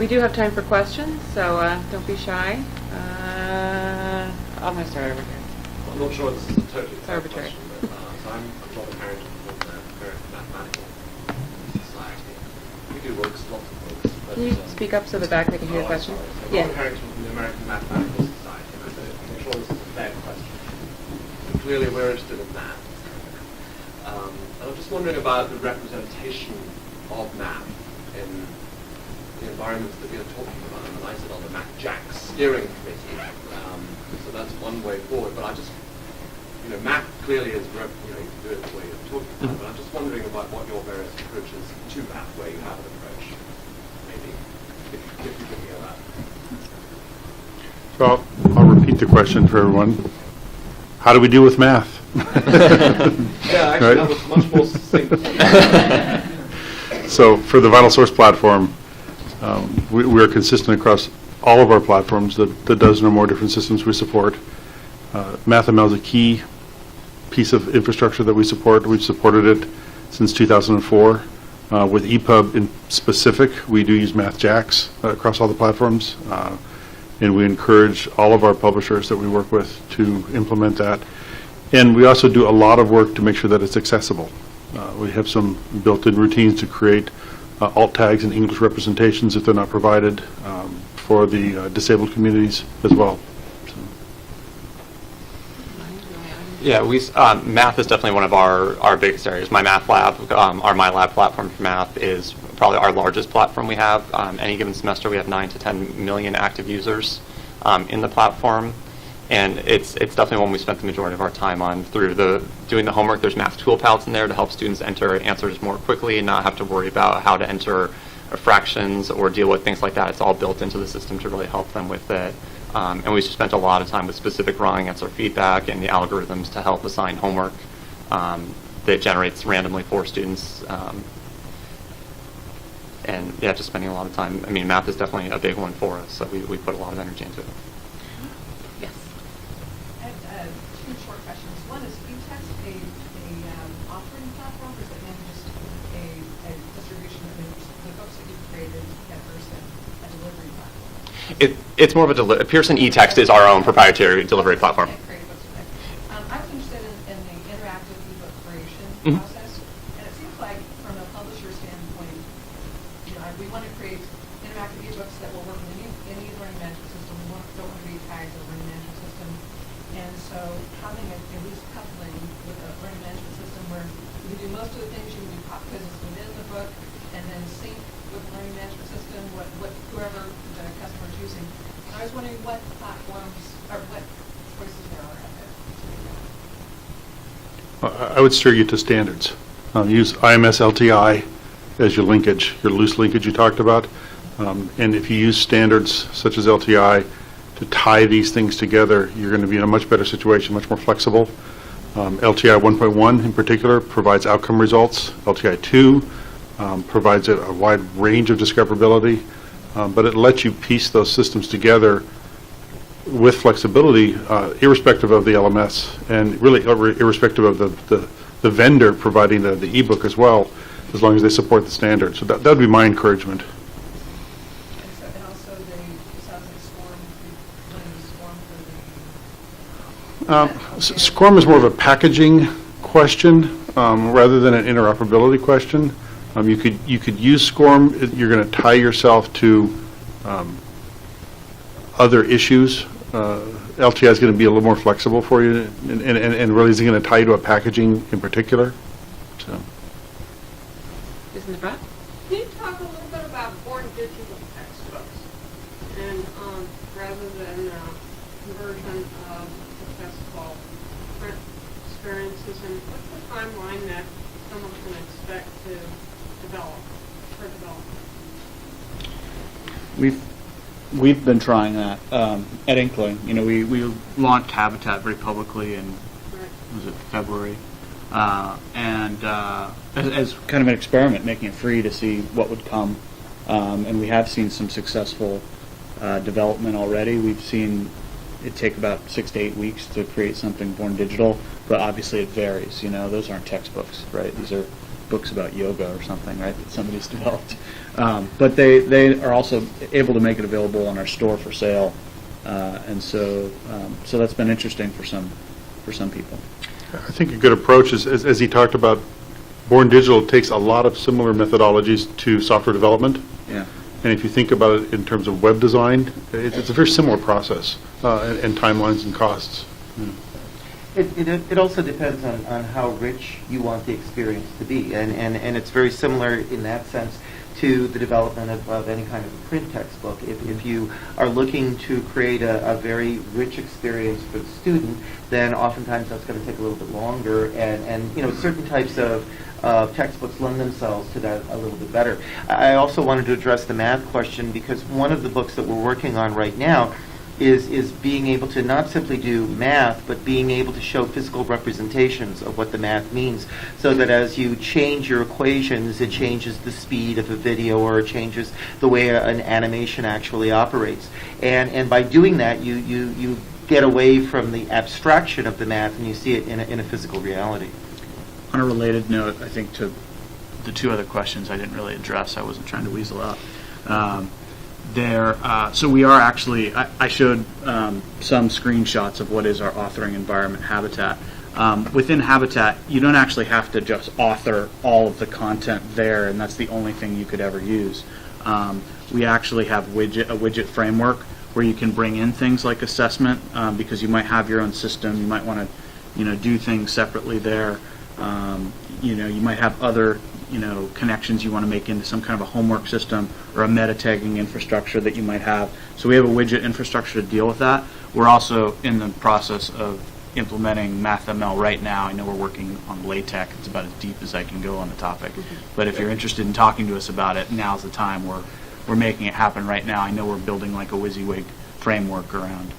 We do have time for questions, so don't be shy. I'm going to start over here. I'm not sure this is a totally It's arbitrary. question, but so I'm John Harrington from the Concurrent Mathematical Society. We do books, lots of books. But, Can you speak up so the back they can hear the question? So Yeah. John Harrington from the American Mathematical Society, and I'm sure this is a fair question. And clearly we're interested in math. And I'm just wondering about the representation of math in the environments that we are talking about. And I sit on the MathJack steering committee, so that's one way forward. But I just, math clearly is, you can do it the way you're talking about. But I'm just wondering about what your various approaches to math, where you have an approach, maybe, if you can hear that. So I'll repeat the question for everyone. How do we deal with math? Yeah, actually, that was much more succinct. So for the Vital Source platform, we are consistent across all of our platforms, the dozen or more different systems we support. MathML is a key piece of infrastructure that we support. We've supported it since 2004. With EPUB in specific, we do use MathJax across all the platforms. And we encourage all of our publishers that we work with to implement that. And we also do a lot of work to make sure that it's accessible. We have some built-in routines to create alt tags and English representations if they're not provided for the disabled communities as well. So. Yeah, math is definitely one of our biggest areas. My math lab, our My Lab platform for math is probably our largest platform we have. Any given semester we have 9 to 10 million active users in the platform. And it's definitely one we spent the majority of our time on through doing the homework. There's math tool palettes in there to help students enter answers more quickly and not have to worry about how to enter fractions or deal with things like that. It's all built into the system to really help them with it. And we spent a lot of time with specific wrong answer feedback and the algorithms to help assign homework that generates randomly for students. And yeah, just spending a lot of time. I mean, math is definitely a big one for us, so we put a lot of energy into it. Yes. I have two short questions. One is, do you test a authoring platform, or is it maybe just a distribution of the books that you've created at Pearson, a delivery platform? It's more of a Pearson eText is our own proprietary delivery platform. Okay, great. I was interested in the interactive ebook creation process, and it seems like from a publisher standpoint, we want to create interactive ebooks that will work in any learning management system. We don't want to be tagged to a learning management system. And so having a loose coupling with a learning management system where you can do most of the things, you can do pop quizzes within the book, and then sync with the learning management system, whoever the customer is using. And I was wondering what platforms, or what choices there are out there. I would steer you to standards. Use IMS LTI as your linkage, your loose linkage you talked about. And if you use standards such as LTI to tie these things together, you're going to be in a much better situation, much more flexible. LTI 1.1 in particular provides outcome results. LTI 2 provides a wide range of discoverability, but it lets you piece those systems together with flexibility, irrespective of the LMS, and really irrespective of the vendor providing the ebook as well, as long as they support the standard. So that would be my encouragement. And also it sounds like SCORM, SCORM is more of a packaging question rather than an interoperability question. You could use SCORM. You're going to tie yourself to other issues. LTI is going to be a little more flexible for you, and really is going to tie you to a packaging in particular. So. Is in the front? Can you talk a little bit about born digital textbooks, and rather than conversion of successful print experiences, and what's the timeline that someone can expect to develop for development? We've been trying that at Inkling. We launched Habitat very publicly in was it February, and as kind of an experiment, making it free to see what would come. And we have seen some successful development already. We've seen it take about 6 to 8 weeks to create something born digital, but obviously it varies. Those aren't textbooks, right? These are books about yoga or something, right, that somebody's developed. But they are also able to make it available on our store for sale, and so that's been interesting for some people. I think a good approach is, as he talked about, Born Digital takes a lot of similar methodologies to software development. Yeah. And if you think about it in terms of web design, it's a very similar process, and timelines and costs. It also depends on how rich you want the experience to be, and it's very similar in that sense to the development of any kind of print textbook. If you are looking to create a very rich experience for the student, then oftentimes that's going to take a little bit longer, and certain types of textbooks lend themselves to that a little bit better. I also wanted to address the math question, because one of the books that we're working on right now is being able to not simply do math, but being able to show physical representations of what the math means, so that as you change your equations, it changes the speed of a video, or it changes the way an animation actually operates. And by doing that, you get away from the abstraction of the math, and you see it in a physical reality. On a related note, I think to the two other questions I didn't really address, I wasn't trying to weasel out. So we are actually, I showed some screenshots of what is our authoring environment, Habitat. Within Habitat, you don't actually have to just author all of the content there, and that's the only thing you could ever use. We actually have a widget framework where you can bring in things like assessment, because you might have your own system, you might want to do things separately there. You might have other connections you want to make into some kind of a homework system or a meta tagging infrastructure that you might have. So we have a widget infrastructure to deal with that. We're also in the process of implementing MathML right now. I know we're working on LaTeX. It's about as deep as I can go on the topic. But if you're interested in talking to us about it, now's the time. We're making it happen right now. I know we're building like a WYSIWYG framework around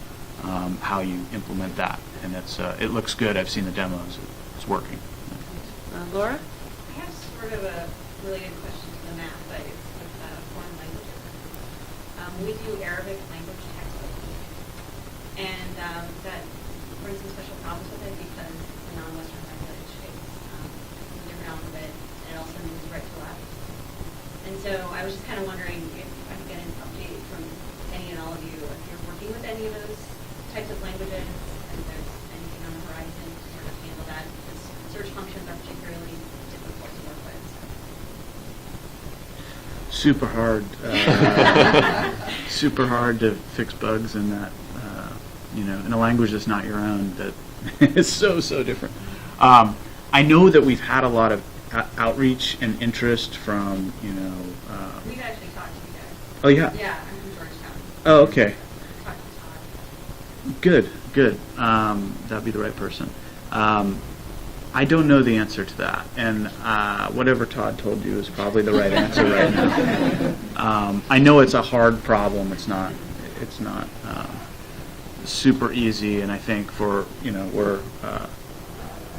how you implement that, and it looks good. I've seen the demos. It's working. Laura? I have sort of a related question to the math, but it's with foreign languages. We do Arabic language textbooks, and that brings some special problems with it because it's a non-Western language. It's a different alphabet, and it also moves right to left. And so I was just kind of wondering if I could get an update from any and all of you, if you're working with any of those types of languages, and if there's anything on the horizon to sort of handle that, because search functions are particularly difficult to work with. Super hard. Super hard to fix bugs in that, in a language that's not your own, that is so different. I know that we've had a lot of outreach and interest from, We've actually talked to you guys. Oh, yeah? Yeah, I'm from Georgetown. Oh, okay. Talked to Todd. Good. That'd be the right person. I don't know the answer to that, and whatever Todd told you is probably the right answer right now. I know it's a hard problem. It's not super easy, and I think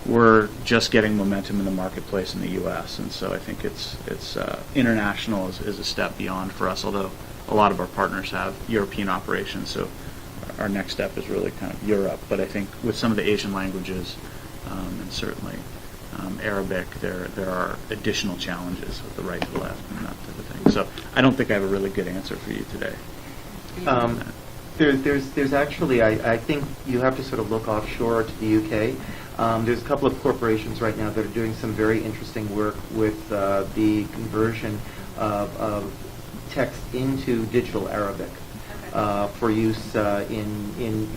we're just getting momentum in the marketplace in the U.S., and so I think it's international is a step beyond for us. Although a lot of our partners have European operations, so our next step is really kind of Europe. But I think with some of the Asian languages, and certainly Arabic, there are additional challenges with the right to left and that type of thing. So I don't think I have a really good answer for you today. There's actually, I think you have to sort of look offshore to the UK. There's a couple of corporations right now that are doing some very interesting work with the conversion of text into digital Arabic for use in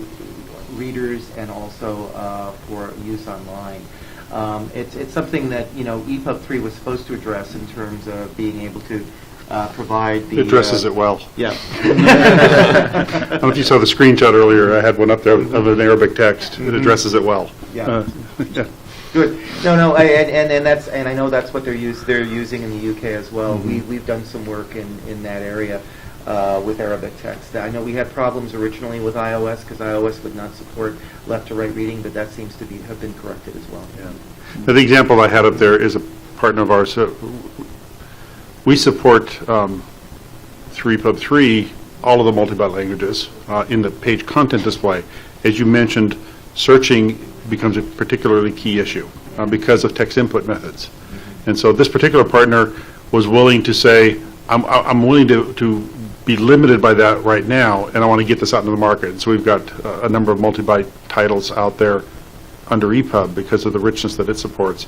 readers and also for use online. It's something that EPUB 3 was supposed to address in terms of being able to provide the... It addresses it well. Yeah. I don't know if you saw the screenshot earlier. I had one up there of an Arabic text. It addresses it well. Yeah. Yeah. Good. No, and I know that's what they're using in the UK as well. Mm-hmm. We've done some work in that area with Arabic text. I know we had problems originally with iOS because iOS would not support left-to-right reading, but that seems to have been corrected as well. Yeah. Now, the example I had up there is a partner of ours. We support through EPUB 3 all of the multi-byte languages in the page content display. As you mentioned, searching becomes a particularly key issue because of text input methods. And so this particular partner was willing to say, I'm willing to be limited by that right now, and I want to get this out into the market. And so we've got a number of multi-byte titles out there under EPUB because of the richness that it supports.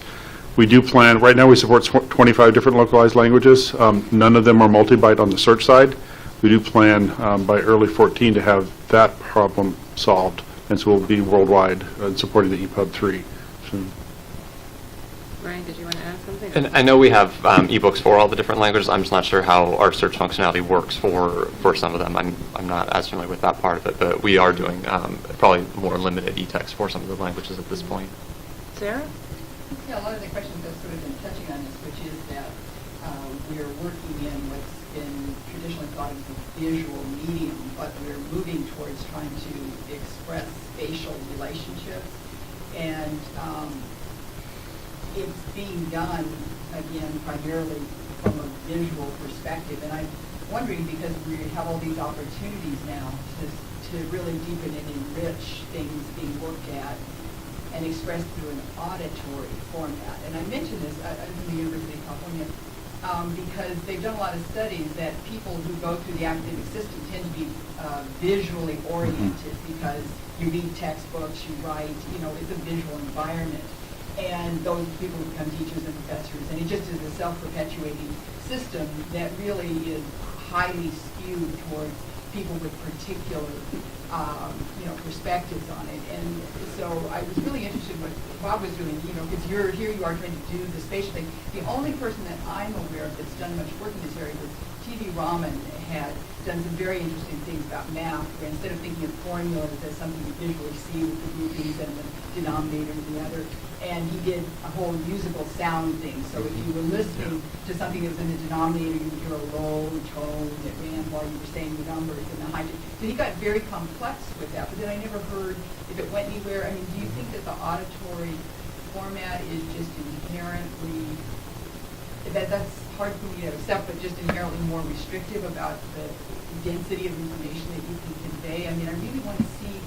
We do plan, right now we support 25 different localized languages. None of them are multi-byte on the search side. We do plan by early 14 to have that problem solved, and so we'll be worldwide supporting the EPUB 3 soon. Ryan, did you want to add something? And I know we have ebooks for all the different languages. I'm just not sure how our search functionality works for some of them. I'm not as familiar with that part of it, but we are doing probably more limited e-text for some of the languages at this point. Sarah? Yeah, a lot of the questions have sort of been touching on this, which is that we're working in what's been traditionally thought of as a visual medium, but we're moving towards trying to express spatial relationships. And it's being done, again, primarily from a visual perspective. And I'm wondering, because we have all these opportunities now to really deepen and enrich things being looked at and expressed through an auditory format. And I mention this at the University of California because they've done a lot of studies that people who go through the academic system tend to be visually oriented because you read textbooks, you write, it's a visual environment. And those people become teachers and professors. And it just is a self-perpetuating system that really is highly skewed towards people with particular perspectives on it. And so I was really interested in what Bob was doing, because here you are trying to do the spatial thing. The only person that I'm aware of that's done much work in this area was T.V. Raman had done some very interesting things about math, where instead of thinking of formulas as something you visually see with the groupings and the denominator and the other, and he did a whole musical sound thing. So if you were listening to something that was in the denominator, you would hear a low tone that ran while you were saying the numbers and the high. So he got very complex with that, but then I never heard if it went anywhere. I mean, do you think that the auditory format is just inherently, that's hard for me to accept, but just inherently more restrictive about the density of information that you can convey? I mean, I really want to see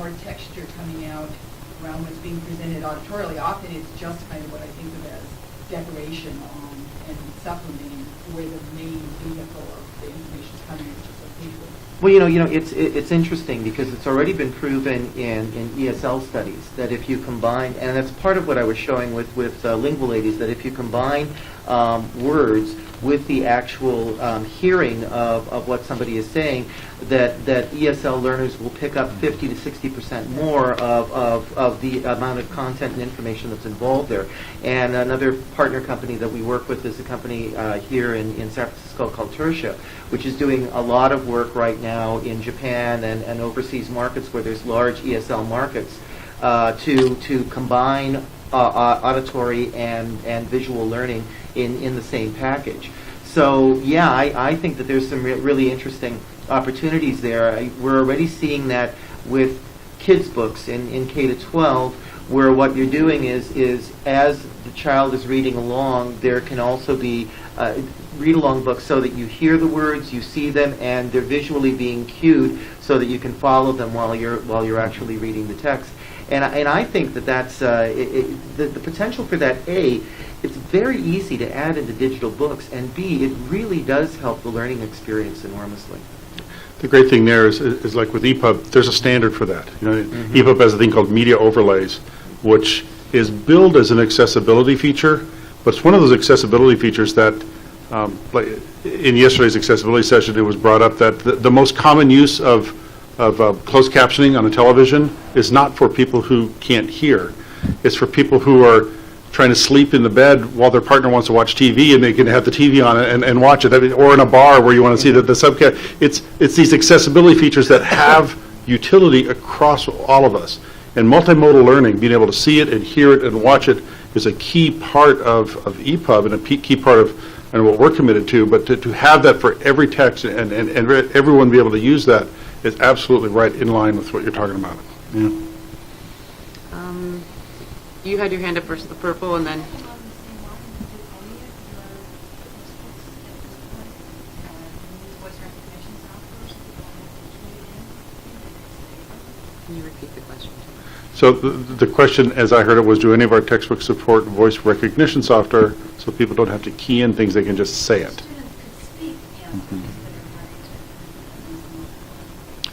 more texture coming out around what's being presented auditorially. Often it's just kind of what I think of as decoration on and supplementing where the main vehicle of the information is coming, which is a visual. Well, it's interesting because it's already been proven in ESL studies that if you combine, and that's part of what I was showing with Lingual Ladies, that if you combine words with the actual hearing of what somebody is saying, that ESL learners will pick up 50 to 60% more of the amount of content and information that's involved there. And another partner company that we work with is a company here in San Francisco called Tertia, which is doing a lot of work right now in Japan and overseas markets where there's large ESL markets to combine auditory and visual learning in the same package. So yeah, I think that there's some really interesting opportunities there. We're already seeing that with kids' books in K to 12, where what you're doing is as the child is reading along, there can also be read-along books so that you hear the words, you see them, and they're visually being cued so that you can follow them while you're actually reading the text. And I think that's the potential for that. A, it's very easy to add into digital books, and B, it really does help the learning experience enormously. The great thing there is like with EPUB, there's a standard for that. EPUB has a thing called media overlays, which is billed as an accessibility feature, but it's one of those accessibility features that, like in yesterday's accessibility session, it was brought up that the most common use of closed captioning on a television is not for people who can't hear. It's for people who are trying to sleep in the bed while their partner wants to watch TV, and they can have the TV on and watch it, or in a bar where you want to see the subcat. It's these accessibility features that have utility across all of us. And multimodal learning, being able to see it and hear it and watch it, is a key part of EPUB and a key part of what we're committed to. But to have that for every text and everyone be able to use that is absolutely right in line with what you're talking about. Yeah. You had your hand up versus the purple, and then can you repeat the question? So the question, as I heard it, was do any of our textbooks support voice recognition software so people don't have to key in things, they can just say it? Students could speak, yes, Mhm.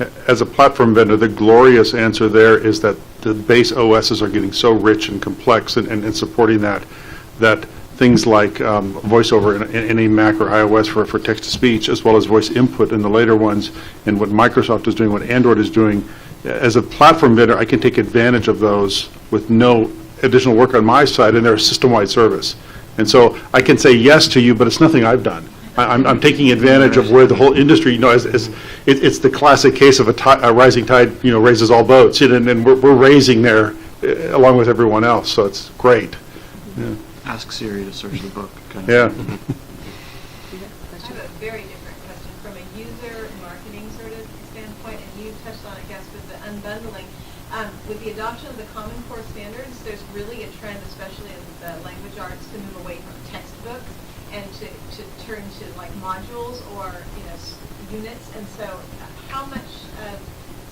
instead of As a platform vendor, the glorious answer there is that the base OSs are getting so rich and complex and supporting that things like voiceover in any Mac or iOS for text-to-speech, as well as voice input in the later ones, and what Microsoft is doing, what Android is doing, as a platform vendor, I can take advantage of those with no additional work on my side, and they're a system-wide service. And so I can say yes to you, but it's nothing I've done. I'm taking advantage of where the whole industry, it's the classic case of a rising tide, raises all boats, and we're raising there along with everyone else, so it's great. Yeah. Ask Siri to search the book. Yeah. I have a very different question from a user marketing sort of standpoint, and you touched on it, I guess, with the unbundling. With the adoption of the Common Core standards, there's really a trend, especially in the language arts, to move away from textbooks and to turn to like modules or units. And so, how much of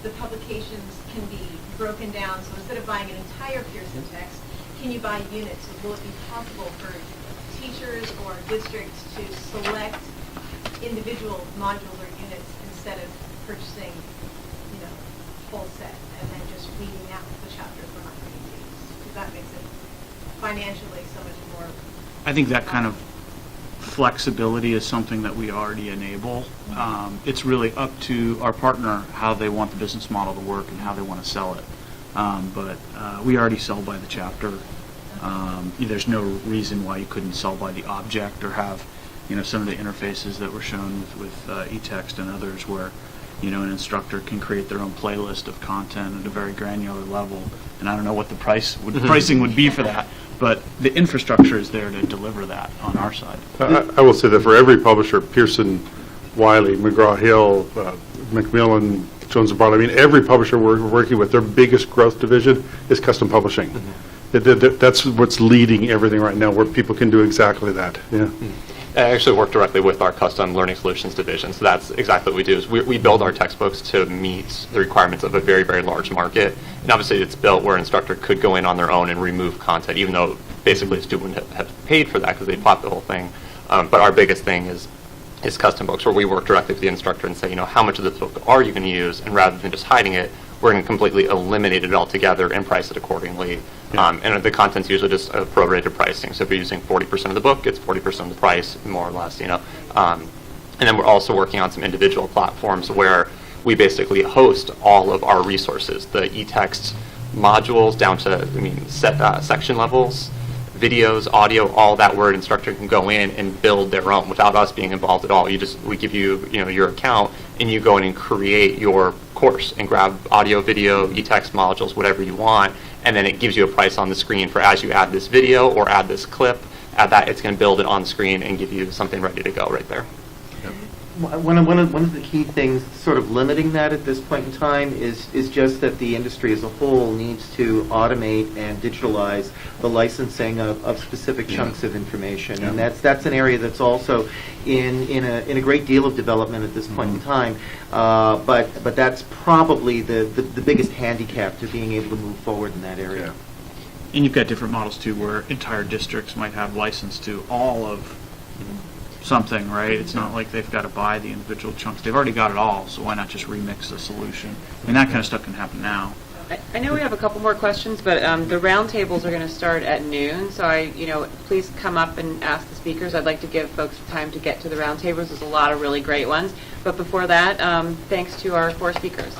the publications can be broken down? So instead of buying an entire Pearson text, can you buy units? Will it be possible for teachers or districts to select individual modules or units instead of purchasing, full set and then just weeding out the chapters we're not going to use? Because that makes it financially so much more. I think that kind of flexibility is something that we already enable. It's really up to our partner how they want the business model to work and how they want to sell it. But we already sell by the chapter. There's no reason why you couldn't sell by the object or have, some of the interfaces that were shown with eText and others where, an instructor can create their own playlist of content at a very granular level. And I don't know what the pricing would be for that, but the infrastructure is there to deliver that on our side. I will say that for every publisher, Pearson, Wiley, McGraw-Hill, Macmillan, Jones & Bartlett, every publisher we're working with, their biggest growth division is custom publishing. That's what's leading everything right now, where people can do exactly that. Yeah. I actually work directly with our custom learning solutions division, so that's exactly what we do. Is we build our textbooks to meet the requirements of a very, very large market, and obviously it's built where an instructor could go in on their own and remove content, even though basically the student would have paid for that because they bought the whole thing. But our biggest thing is custom books, where we work directly with the instructor and say, how much of this book are you going to use, and rather than just hiding it, we're going to completely eliminate it altogether and price it accordingly. Yeah. And the content's usually just a prorated pricing. So if you're using 40% of the book, it's 40% of the price, more or less, And then we're also working on some individual platforms where we basically host all of our resources, the eText modules down to, section levels, videos, audio, all that, where an instructor can go in and build their own without us being involved at all. We give you, your account, and you go in and create your course and grab audio, video, eText modules, whatever you want, and then it gives you a price on the screen for as you add this video or add this clip, add that, it's going to build it on the screen and give you something ready to go right there. One of the key things sort of limiting that at this point in time is just that the industry as a whole needs to automate and digitalize the licensing of specific chunks of information, and that's an area that's also in a great deal of development at this point in time. But that's probably the biggest handicap to being able to move forward in that area. And you've got different models too, where entire districts might have license to all of something, right? It's not like they've got to buy the individual chunks. They've already got it all, so why not just remix the solution? That kind of stuff can happen now. I know we have a couple more questions, but the roundtables are going to start at noon, so please come up and ask the speakers. I'd like to give folks time to get to the roundtables. There's a lot of really great ones. But before that, thanks to our 4 speakers.